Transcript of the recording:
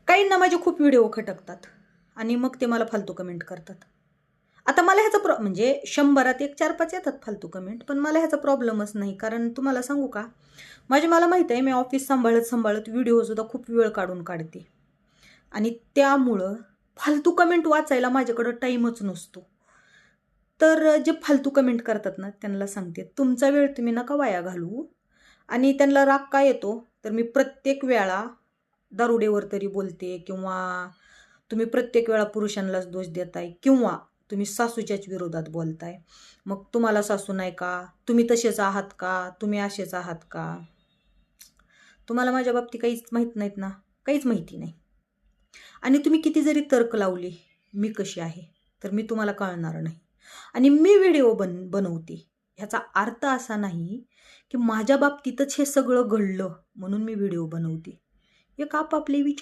काहींना माझे खूप व्हिडिओ खटकतात आणि मग ते मला फालतू कमेंट करतात. आता मला ह्याचा म्हणजे 100त 1-4-5 येतात फालतू कमेंट, पण मला ह्याचा प्रॉब्लेमच नाही. कारण तुम्हाला सांगू का, मला माहिती आहे मी ऑफिस सांभाळत व्हिडिओसुद्धा खूप वेळ काढते आणि त्यामुळं फालतू कमेंट वाचायला माझ्याकडं टाईमच नसतो. तर जे फालतू कमेंट करतात ना त्यांना सांगते, तुमचा वेळ तुम्ही नका वाया घालवू. आणि त्यांना राग का येतो, तर मी प्रत्येक वेळा दारुडेवर तरी बोलते, किंवा तुम्ही प्रत्येक वेळा पुरुषांनाच दोष देताय, किंवा तुम्ही सासूच्याच विरोधात बोलताय. मग तुम्हाला सासू नाही का, तुम्ही तसेच आहात का, तुम्ही असेच आहात का. तुम्हाला माझ्या बाबतीत काहीच माहीत नाहीत ना, काहीच माहिती नाही. आणि तुम्ही किती जरी तर्क लावले मी कशी आहे, तर मी तुम्हाला कळणार नाही. आणि मी व्हिडिओ बनवते ह्याचा अर्थ असा नाही की माझ्या बाबतीतच हे सगळं घडलं म्हणून मी व्हिडिओ बनवते. एक आपापले विचार